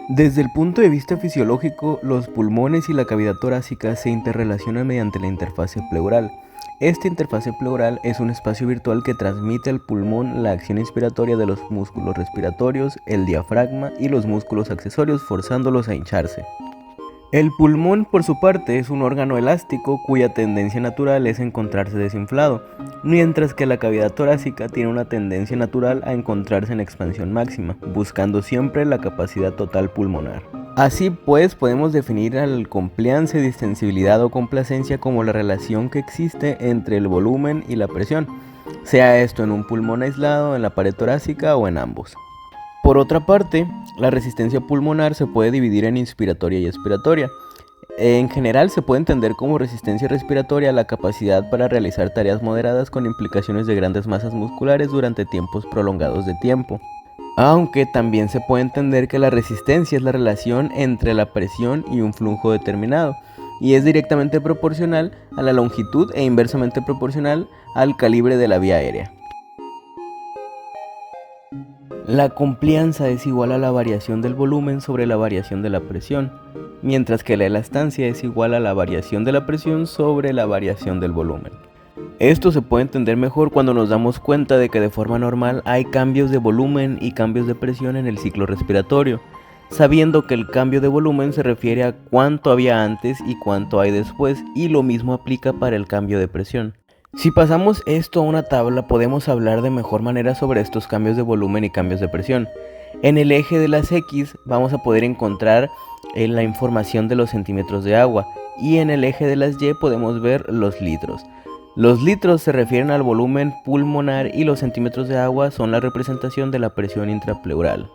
Desde el punto de vista fisiológico, los pulmones y la cavidad torácica se interrelacionan mediante la interfase pleural. Esta interfase pleural es un espacio virtual que transmite al pulmón la acción inspiratoria de los músculos respiratorios, el diafragma y los músculos accesorios, forzándolos a hincharse. El pulmón, por su parte, es un órgano elástico cuya tendencia natural es encontrarse desinflado, mientras que la cavidad torácica tiene una tendencia natural a encontrarse en expansión máxima, buscando siempre la capacidad total pulmonar. Así pues, podemos definir al compliance, distensibilidad o complacencia como la relación que existe entre el volumen y la presión, sea esto en un pulmón aislado, en la pared torácica o en ambos. Por otra parte, la resistencia pulmonar se puede dividir en inspiratoria y expiratoria. En general se puede entender como resistencia respiratoria la capacidad para realizar tareas moderadas con implicaciones de grandes masas musculares durante tiempos prolongados de tiempo. Aunque también se puede entender que la resistencia es la relación entre la presión y un flujo determinado, y es directamente proporcional a la longitud e inversamente proporcional al calibre de la vía aérea. La complianza es igual a la variación del volumen sobre la variación de la presión, mientras que la elastancia es igual a la variación de la presión sobre la variación del volumen. Esto se puede entender mejor cuando nos damos cuenta de que de forma normal hay cambios de volumen y cambios de presión en el ciclo respiratorio, sabiendo que el cambio de volumen se refiere a cuánto había antes y cuánto hay después, y lo mismo aplica para el cambio de presión. Si pasamos esto a una tabla, podemos hablar de mejor manera sobre estos cambios de volumen y cambios de presión. En el eje de las X vamos a poder encontrar la información de los centímetros de agua, y en el eje de las Y podemos ver los litros. Los litros se refieren al volumen pulmonar y los centímetros de agua son la representación de la presión intrapleural.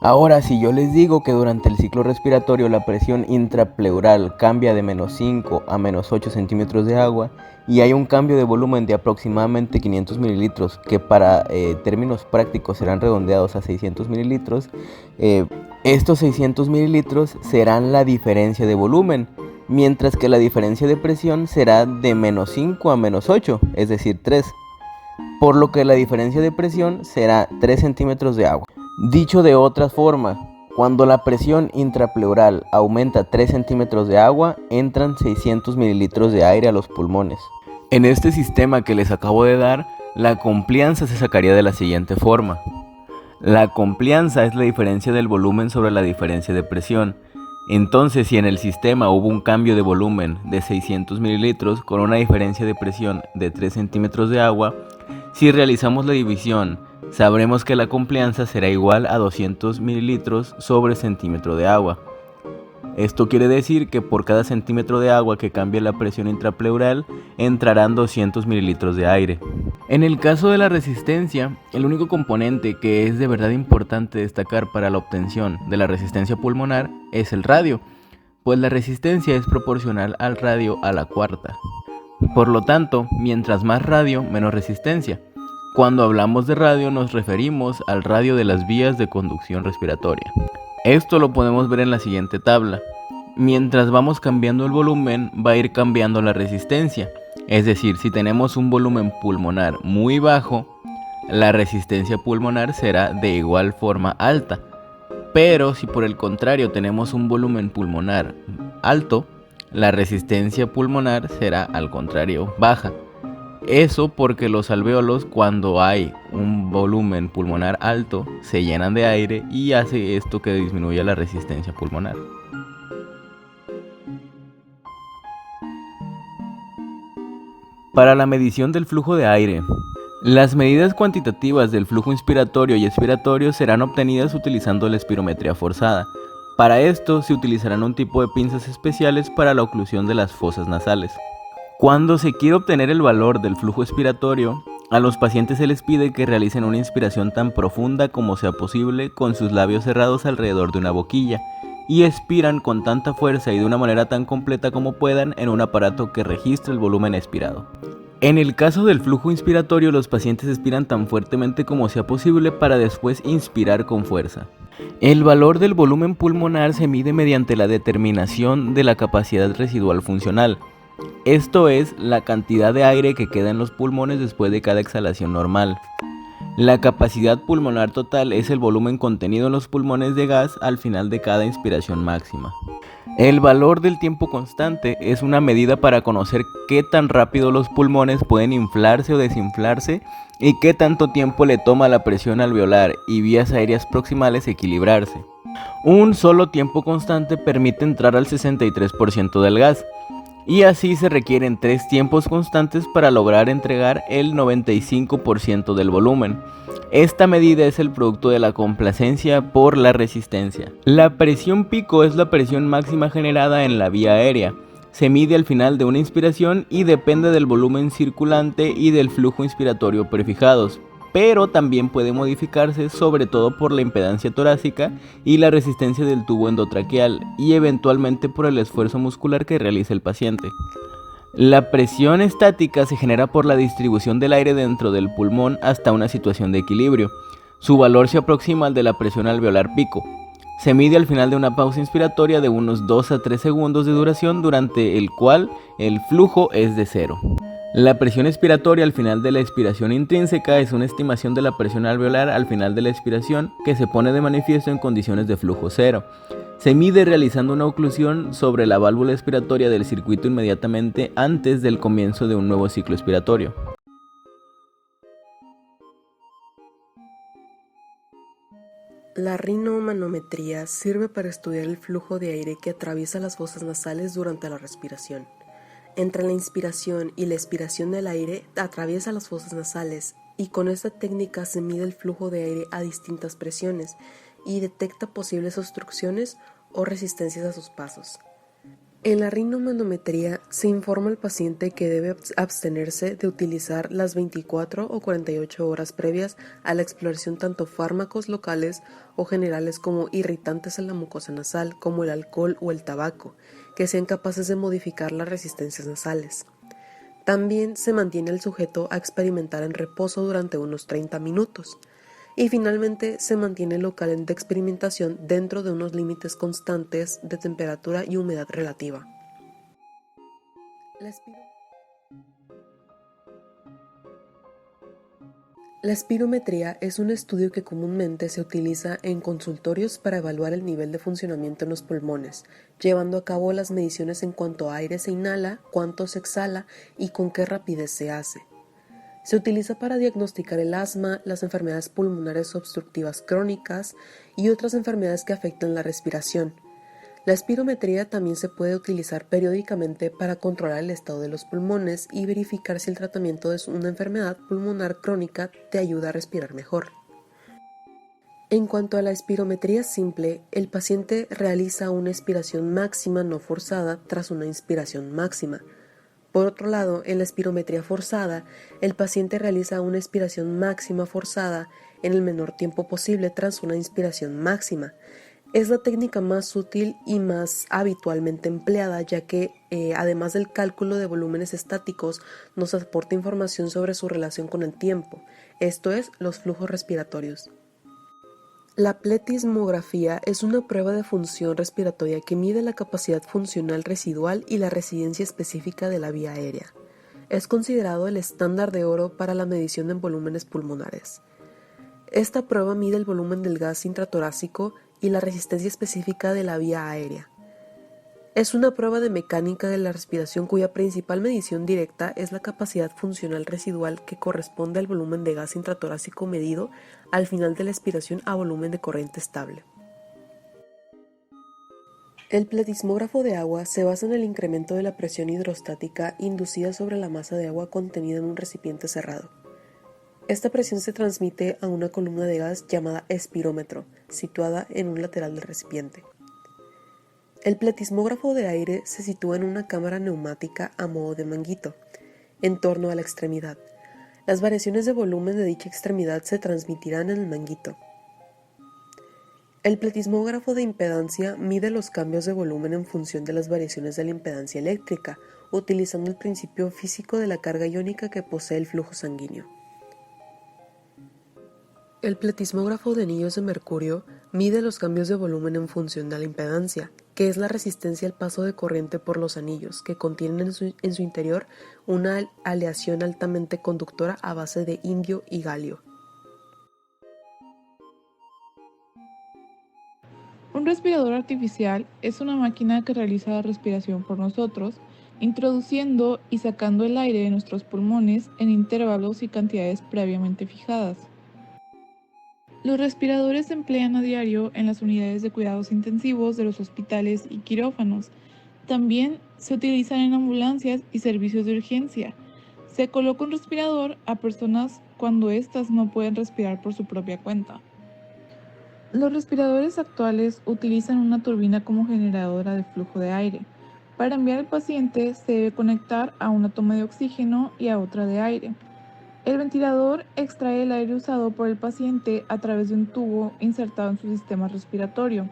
Ahora, si yo les digo que durante el ciclo respiratorio la presión intrapleural cambia de -5 a -8 centímetros de agua y hay un cambio de volumen de aproximadamente 500 mililitros, que para términos prácticos serán redondeados a 600 mililitros, estos 600 mililitros serán la diferencia de volumen, mientras que la diferencia de presión será de -5 a -8, es decir, 3, por lo que la diferencia de presión será 3 centímetros de agua. Dicho de otra forma, cuando la presión intrapleural aumenta 3 centímetros de agua, entran 600 mililitros de aire a los pulmones. En este sistema que les acabo de dar, la complianza se sacaría de la siguiente forma. La complianza es la diferencia del volumen sobre la diferencia de presión. Entonces, si en el sistema hubo un cambio de volumen de 600 mililitros con una diferencia de presión de 3 centímetros de agua, si realizamos la división, sabremos que la complianza será igual a 200 mililitros sobre centímetro de agua. Esto quiere decir que por cada centímetro de agua que cambie la presión intrapleural, entrarán 200 mililitros de aire. En el caso de la resistencia, el único componente que es de verdad importante destacar para la obtención de la resistencia pulmonar es el radio, pues la resistencia es proporcional al radio a la cuarta. Por lo tanto, mientras más radio, menos resistencia. Cuando hablamos de radio nos referimos al radio de las vías de conducción respiratoria. Esto lo podemos ver en la siguiente tabla. Mientras vamos cambiando el volumen, va a ir cambiando la resistencia. Es decir, si tenemos un volumen pulmonar muy bajo, la resistencia pulmonar será de igual forma alta. Pero si por el contrario tenemos un volumen pulmonar alto, la resistencia pulmonar será al contrario baja. Eso porque los alvéolos, cuando hay un volumen pulmonar alto, se llenan de aire y hace esto que disminuya la resistencia pulmonar. Para la medición del flujo de aire, las medidas cuantitativas del flujo inspiratorio y expiratorio serán obtenidas utilizando la espirometría forzada. Para esto se utilizarán un tipo de pinzas especiales para la oclusión de las fosas nasales. Cuando se quiere obtener el valor del flujo expiratorio, a los pacientes se les pide que realicen una inspiración tan profunda como sea posible con sus labios cerrados alrededor de una boquilla y expiran con tanta fuerza y de una manera tan completa como puedan en un aparato que registre el volumen expirado. En el caso del flujo inspiratorio, los pacientes expiran tan fuertemente como sea posible para después inspirar con fuerza. El valor del volumen pulmonar se mide mediante la determinación de la capacidad residual funcional. Esto es la cantidad de aire que queda en los pulmones después de cada exhalación normal. La capacidad pulmonar total es el volumen contenido en los pulmones de gas al final de cada inspiración máxima. El valor del tiempo constante es una medida para conocer qué tan rápido los pulmones pueden inflarse o desinflarse y qué tanto tiempo le toma a la presión alveolar y vías aéreas proximales equilibrarse. Un solo tiempo constante permite entrar al 63% del gas, y así se requieren 3 tiempos constantes para lograr entregar el 95% del volumen. Esta medida es el producto de la complacencia por la resistencia. La presión pico es la presión máxima generada en la vía aérea. Se mide al final de una inspiración y depende del volumen circulante y del flujo inspiratorio prefijados, pero también puede modificarse sobre todo por la impedancia torácica y la resistencia del tubo endotraqueal y eventualmente por el esfuerzo muscular que realiza el paciente. La presión estática se genera por la distribución del aire dentro del pulmón hasta una situación de equilibrio. Su valor se aproxima al de la presión alveolar pico. Se mide al final de una pausa inspiratoria de unos 2 a 3 segundos de duración durante el cual el flujo es de cero. La presión expiratoria al final de la expiración intrínseca es una estimación de la presión alveolar al final de la expiración que se pone de manifiesto en condiciones de flujo cero. Se mide realizando una oclusión sobre la válvula expiratoria del circuito inmediatamente antes del comienzo de un nuevo ciclo expiratorio. La rinomanometría sirve para estudiar el flujo de aire que atraviesa las fosas nasales durante la respiración. Entre la inspiración y la expiración del aire atraviesa las fosas nasales y con esta técnica se mide el flujo de aire a distintas presiones y detecta posibles obstrucciones o resistencias a sus pasos. En la rinomanometría se informa al paciente que debe abstenerse de utilizar las 24 o 48 horas previas a la exploración tanto fármacos locales o generales como irritantes en la mucosa nasal como el alcohol o el tabaco, que sean capaces de modificar las resistencias nasales. También se mantiene al sujeto a experimentar en reposo durante unos 30 minutos. Y finalmente se mantiene el local de experimentación dentro de unos límites constantes de temperatura y humedad relativa. La espirometría es un estudio que comúnmente se utiliza en consultorios para evaluar el nivel de funcionamiento en los pulmones, llevando a cabo las mediciones en cuanto a aire se inhala, cuánto se exhala y con qué rapidez se hace. Se utiliza para diagnosticar el asma, las enfermedades pulmonares obstructivas crónicas y otras enfermedades que afectan la respiración. La espirometría también se puede utilizar periódicamente para controlar el estado de los pulmones y verificar si el tratamiento de una enfermedad pulmonar crónica te ayuda a respirar mejor. En cuanto a la espirometría simple, el paciente realiza una expiración máxima no forzada tras una inspiración máxima. Por otro lado, en la espirometría forzada, el paciente realiza una expiración máxima forzada en el menor tiempo posible tras una inspiración máxima. Es la técnica más útil y más habitualmente empleada, ya que, además del cálculo de volúmenes estáticos, nos aporta información sobre su relación con el tiempo, esto es, los flujos respiratorios. La pletismografía es una prueba de función respiratoria que mide la capacidad funcional residual y la residencia específica de la vía aérea. Es considerado el estándar de oro para la medición en volúmenes pulmonares. Esta prueba mide el volumen del gas intratorácico y la resistencia específica de la vía aérea. Es una prueba de mecánica de la respiración cuya principal medición directa es la capacidad funcional residual que corresponde al volumen de gas intratorácico medido al final de la expiración a volumen de corriente estable. El pletismógrafo de agua se basa en el incremento de la presión hidrostática inducida sobre la masa de agua contenida en un recipiente cerrado. Esta presión se transmite a una columna de gas llamada espirómetro, situada en un lateral del recipiente. El pletismógrafo de aire se sitúa en una cámara neumática a modo de manguito, en torno a la extremidad. Las variaciones de volumen de dicha extremidad se transmitirán en el manguito. El pletismógrafo de impedancia mide los cambios de volumen en función de las variaciones de la impedancia eléctrica, utilizando el principio físico de la carga iónica que posee el flujo sanguíneo. El pletismógrafo de anillos de mercurio mide los cambios de volumen en función de la impedancia, que es la resistencia al paso de corriente por los anillos, que contienen en su interior una aleación altamente conductora a base de indio y galio. Un respirador artificial es una máquina que realiza la respiración por nosotros, introduciendo y sacando el aire de nuestros pulmones en intervalos y cantidades previamente fijadas. Los respiradores se emplean a diario en las unidades de cuidados intensivos de los hospitales y quirófanos. También se utilizan en ambulancias y servicios de urgencia. Se coloca un respirador a personas cuando éstas no pueden respirar por su propia cuenta. Los respiradores actuales utilizan una turbina como generadora de flujo de aire. Para enviar al paciente se debe conectar a una toma de oxígeno y a otra de aire. El ventilador extrae el aire usado por el paciente a través de un tubo insertado en su sistema respiratorio.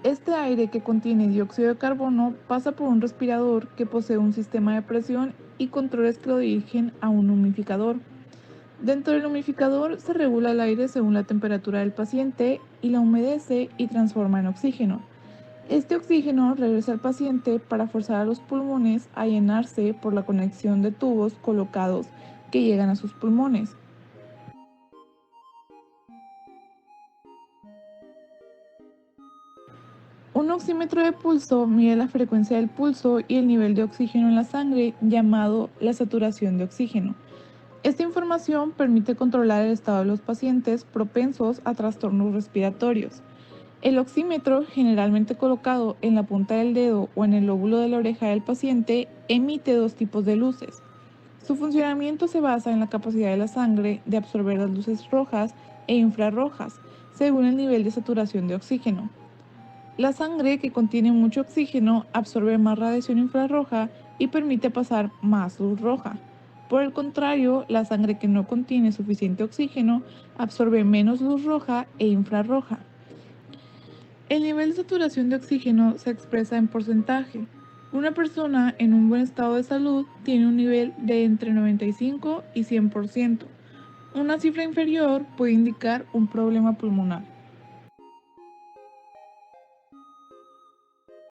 Este aire, que contiene dióxido de carbono, pasa por un respirador que posee un sistema de presión y controles que lo dirigen a un humidificador. Dentro del humidificador se regula el aire según la temperatura del paciente y la humedece y transforma en oxígeno. Este oxígeno regresa al paciente para forzar a los pulmones a llenarse por la conexión de tubos colocados que llegan a sus pulmones. Un oxímetro de pulso mide la frecuencia del pulso y el nivel de oxígeno en la sangre, llamado la saturación de oxígeno. Esta información permite controlar el estado de los pacientes propensos a trastornos respiratorios. El oxímetro, generalmente colocado en la punta del dedo o en el lóbulo de la oreja del paciente, emite dos tipos de luces. Su funcionamiento se basa en la capacidad de la sangre de absorber las luces rojas e infrarrojas, según el nivel de saturación de oxígeno. La sangre que contiene mucho oxígeno absorbe más radiación infrarroja y permite pasar más luz roja. Por el contrario, la sangre que no contiene suficiente oxígeno absorbe menos luz roja e infrarroja. El nivel de saturación de oxígeno se expresa en porcentaje. Una persona en un buen estado de salud tiene un nivel de entre 95 y 100%. Una cifra inferior puede indicar un problema pulmonar.